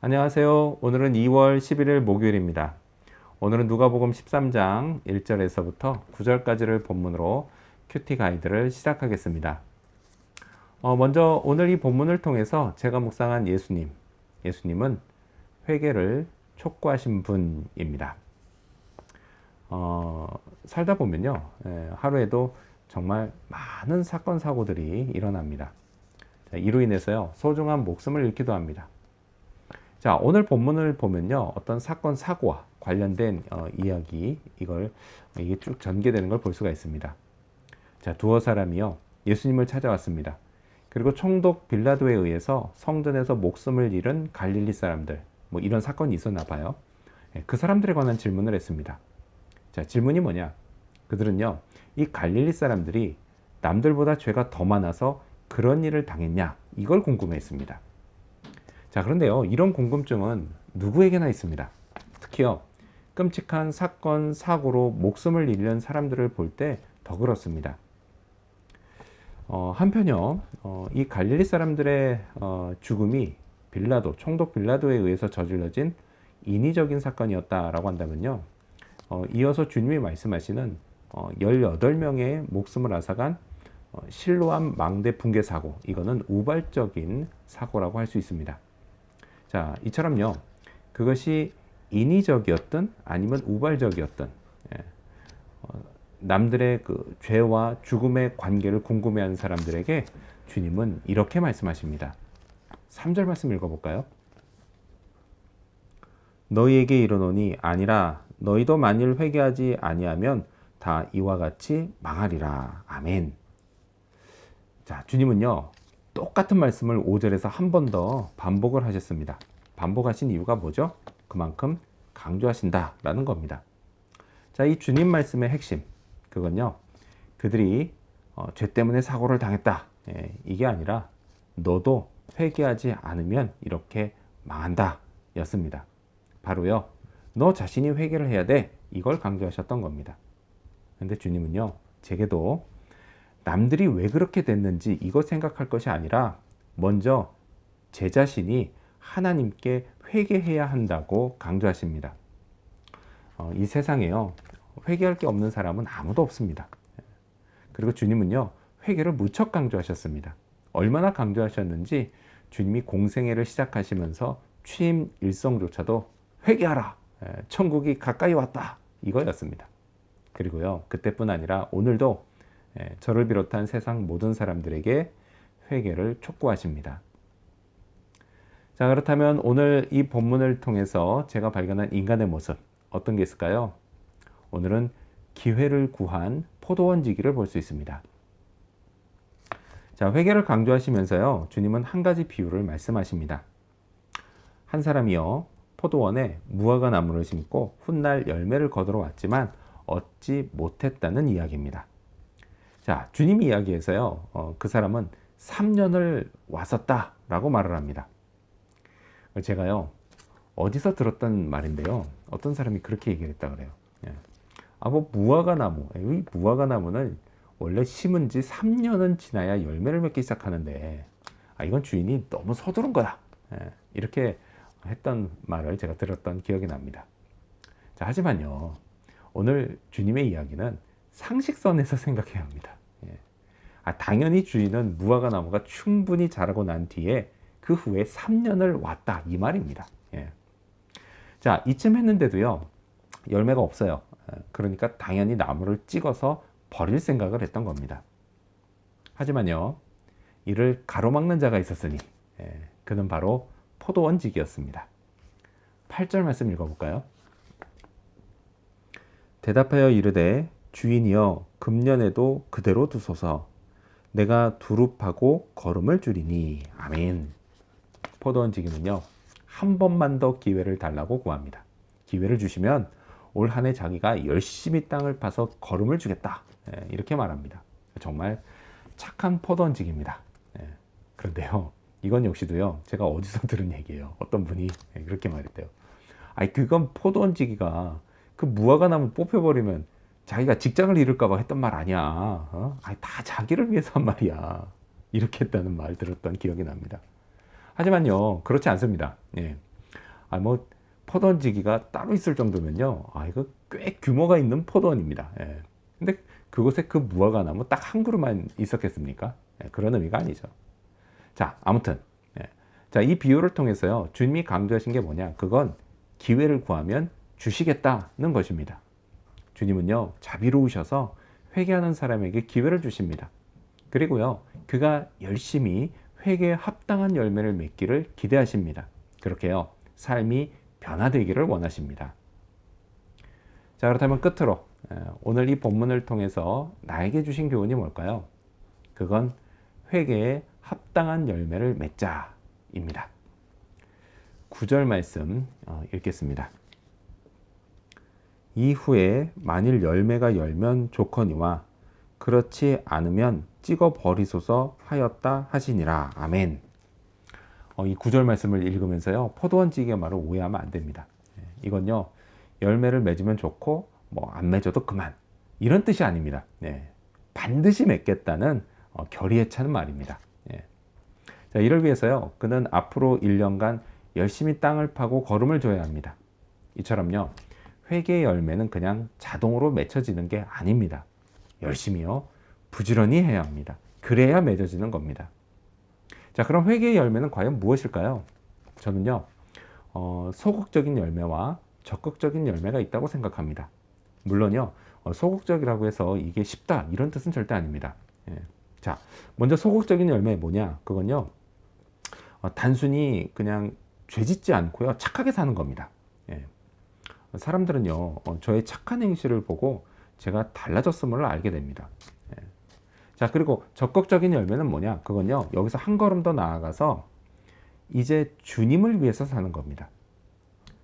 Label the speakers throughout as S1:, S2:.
S1: 안녕하세요. 오늘은 2월 11일 목요일입니다. 오늘은 누가복음 13장 1절에서부터 9절까지를 본문으로 큐티 가이드를 시작하겠습니다. 먼저 오늘 이 본문을 통해서 제가 묵상한 예수님은 회개를 촉구하신 분입니다. 살다 보면요, 하루에도 정말 많은 사건 사고들이 일어납니다. 이로 인해서요, 소중한 목숨을 잃기도 합니다. 자, 오늘 본문을 보면요, 어떤 사건 사고와 관련된 이야기, 이게 쭉 전개되는 걸 볼 수가 있습니다. 자, 두어 사람이요, 예수님을 찾아왔습니다. 그리고 총독 빌라도에 의해서 성전에서 목숨을 잃은 갈릴리 사람들, 이런 사건이 있었나 봐요. 그 사람들에 관한 질문을 했습니다. 자, 질문이 뭐냐? 그들은요, 이 갈릴리 사람들이 남들보다 죄가 더 많아서 그런 일을 당했냐? 이걸 궁금해했습니다. 자, 그런데요, 이런 궁금증은 누구에게나 있습니다. 특히요, 끔찍한 사건, 사고로 목숨을 잃는 사람들을 볼 때 더 그렇습니다. 한편요, 이 갈릴리 사람들의 죽음이 총독 빌라도에 의해서 저질러진 인위적인 사건이었다라고 한다면요, 이어서 주님이 말씀하시는 18명의 목숨을 앗아간 실로암 망대 붕괴 사고, 이거는 우발적인 사고라고 할 수 있습니다. 자, 이처럼요, 그것이 인위적이었든 아니면 우발적이었든, 남들의 그 죄와 죽음의 관계를 궁금해하는 사람들에게 주님은 이렇게 말씀하십니다. 3절 말씀 읽어볼까요? 너희에게 이르노니 아니라 너희도 만일 회개하지 아니하면 다 이와 같이 망하리라. 아멘. 자, 주님은요, 똑같은 말씀을 5절에서 한 번 더 반복을 하셨습니다. 반복하신 이유가 뭐죠? 그만큼 강조하신다라는 겁니다. 자, 이 주님 말씀의 핵심, 그건요, 그들이 죄 때문에 사고를 당했다, 이게 아니라 너도 회개하지 않으면 이렇게 망한다 였습니다. 바로요, 너 자신이 회개를 해야 돼, 이걸 강조하셨던 겁니다. 근데 주님은요, 제게도 남들이 왜 그렇게 됐는지 이거 생각할 것이 아니라 먼저 제 자신이 하나님께 회개해야 한다고 강조하십니다. 이 세상에요, 회개할 게 없는 사람은 아무도 없습니다. 그리고 주님은요, 회개를 무척 강조하셨습니다. 얼마나 강조하셨는지 주님이 공생애를 시작하시면서 취임 일성조차도 회개하라, 천국이 가까이 왔다, 이거였습니다. 그리고요, 그때뿐 아니라 오늘도 저를 비롯한 세상 모든 사람들에게 회개를 촉구하십니다. 자, 그렇다면 오늘 이 본문을 통해서 제가 발견한 인간의 모습, 어떤 게 있을까요? 오늘은 기회를 구한 포도원지기를 볼 수 있습니다. 자, 회개를 강조하시면서요, 주님은 한 가지 비유를 말씀하십니다. 한 사람이요, 포도원에 무화과 나무를 심고 훗날 열매를 거두러 왔지만 얻지 못했다는 이야기입니다. 자, 주님 이야기에서요, 그 사람은 3년을 왔었다라고 말을 합니다. 제가요, 어디서 들었던 말인데요, 어떤 사람이 그렇게 얘기를 했다 그래요. 무화과 나무, 이 무화과 나무는 원래 심은 지 3년은 지나야 열매를 맺기 시작하는데, 이건 주인이 너무 서두른 거야, 이렇게 했던 말을 제가 들었던 기억이 납니다. 자, 하지만요, 오늘 주님의 이야기는 상식선에서 생각해야 합니다. 당연히 주인은 무화과 나무가 충분히 자라고 난 뒤에 그 후에 3년을 왔다, 이 말입니다. 자, 이쯤 했는데도요, 열매가 없어요. 그러니까 당연히 나무를 찍어서 버릴 생각을 했던 겁니다. 하지만요, 이를 가로막는 자가 있었으니, 그는 바로 포도원지기였습니다. 8절 말씀 읽어볼까요? 대답하여 이르되 주인이여 금년에도 그대로 두소서. 내가 두릅하고 거름을 줄이니. 아멘. 포도원지기는요, 한 번만 더 기회를 달라고 구합니다. 기회를 주시면 올 한 해 자기가 열심히 땅을 파서 거름을 주겠다, 이렇게 말합니다. 정말 착한 포도원지기입니다. 그런데요, 이건 역시도요, 제가 어디서 들은 얘기예요. 어떤 분이 그렇게 말했대요. 그건 포도원지기가 그 무화과 나무 뽑혀버리면 자기가 직장을 잃을까봐 했던 말 아니야. 다 자기를 위해서 한 말이야. 이렇게 했다는 말 들었던 기억이 납니다. 하지만요, 그렇지 않습니다. 뭐 포도원지기가 따로 있을 정도면요. 이거 꽤 규모가 있는 포도원입니다. 예. 근데 그곳에 그 무화과 나무 딱 한 그루만 있었겠습니까? 예, 그런 의미가 아니죠. 자, 아무튼 예. 자, 이 비유를 통해서요. 주님이 강조하신 게 뭐냐? 그건 기회를 구하면 주시겠다는 것입니다. 주님은요. 자비로우셔서 회개하는 사람에게 기회를 주십니다. 그리고요. 그가 열심히 회개에 합당한 열매를 맺기를 기대하십니다. 그렇게요. 삶이 변화되기를 원하십니다. 자, 그렇다면 끝으로 오늘 이 본문을 통해서 나에게 주신 교훈이 뭘까요? 그건 회개에 합당한 열매를 맺자입니다. 9절 말씀 읽겠습니다. 이후에 만일 열매가 열면 좋거니와 그렇지 않으면 찍어 버리소서 하였다 하시니라. 아멘. 이 9절 말씀을 읽으면서요. 포도원지기의 말을 오해하면 안 됩니다. 이건요. 열매를 맺으면 좋고 뭐 안 맺어도 그만. 이런 뜻이 아닙니다. 반드시 맺겠다는 결의에 차는 말입니다. 자, 이를 위해서요. 그는 앞으로 1년간 열심히 땅을 파고 거름을 줘야 합니다. 이처럼요. 회개의 열매는 그냥 자동으로 맺혀지는 게 아닙니다. 열심히요. 부지런히 해야 합니다. 그래야 맺어지는 겁니다. 자, 그럼 회개의 열매는 과연 무엇일까요? 저는요. 소극적인 열매와 적극적인 열매가 있다고 생각합니다. 물론요. 소극적이라고 해서 이게 쉽다 이런 뜻은 절대 아닙니다. 자, 먼저 소극적인 열매 뭐냐? 그건요. 단순히 그냥 죄짓지 않고요. 착하게 사는 겁니다. 사람들은요. 저의 착한 행실을 보고 제가 달라졌음을 알게 됩니다. 자, 그리고 적극적인 열매는 뭐냐? 그건요. 여기서 한 걸음 더 나아가서 이제 주님을 위해서 사는 겁니다.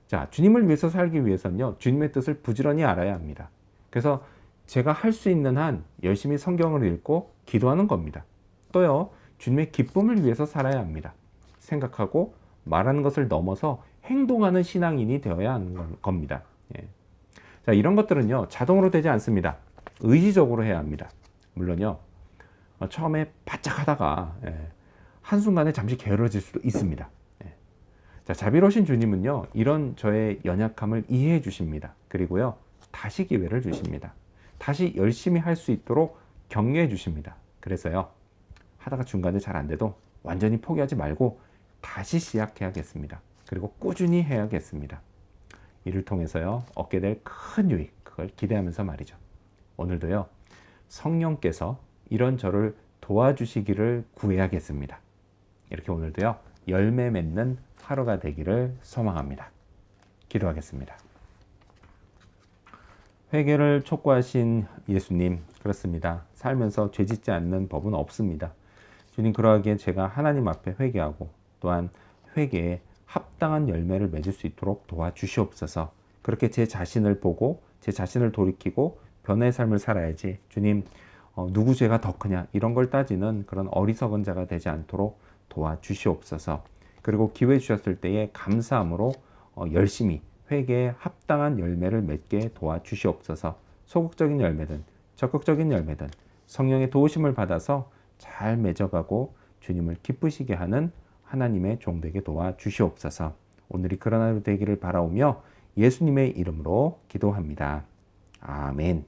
S1: 자, 주님을 위해서 살기 위해서는요. 주님의 뜻을 부지런히 알아야 합니다. 그래서 제가 할 수 있는 한 열심히 성경을 읽고 기도하는 겁니다. 또요. 주님의 기쁨을 위해서 살아야 합니다. 생각하고 말하는 것을 넘어서 행동하는 신앙인이 되어야 하는 겁니다. 자, 이런 것들은요. 자동으로 되지 않습니다. 의지적으로 해야 합니다. 물론요. 처음에 바짝 하다가 한순간에 잠시 게으러질 수도 있습니다. 자, 자비로우신 주님은요. 이런 저의 연약함을 이해해 주십니다. 그리고요. 다시 기회를 주십니다. 다시 열심히 할 수 있도록 격려해 주십니다. 그래서요. 하다가 중간에 잘 안 돼도 완전히 포기하지 말고 다시 시작해야겠습니다. 그리고 꾸준히 해야겠습니다. 이를 통해서요. 얻게 될 큰 유익, 그걸 기대하면서 말이죠. 오늘도요. 성령께서 이런 저를 도와주시기를 구해야겠습니다. 이렇게 오늘도요. 열매 맺는 하루가 되기를 소망합니다. 기도하겠습니다. 회개를 촉구하신 예수님, 그렇습니다. 살면서 죄짓지 않는 법은 없습니다. 주님, 그러하기에 제가 하나님 앞에 회개하고 또한 회개에 합당한 열매를 맺을 수 있도록 도와주시옵소서. 그렇게 제 자신을 보고 제 자신을 돌이키고 변화의 삶을 살아야지 주님, 누구 죄가 더 크냐 이런 걸 따지는 그런 어리석은 자가 되지 않도록 도와주시옵소서. 그리고 기회 주셨을 때에 감사함으로 열심히 회개에 합당한 열매를 맺게 도와주시옵소서. 소극적인 열매든 적극적인 열매든 성령의 도우심을 받아서 잘 맺어가고 주님을 기쁘시게 하는 하나님의 종되게 도와주시옵소서. 오늘이 그런 하루 되기를 바라오며 예수님의 이름으로 기도합니다. 아멘.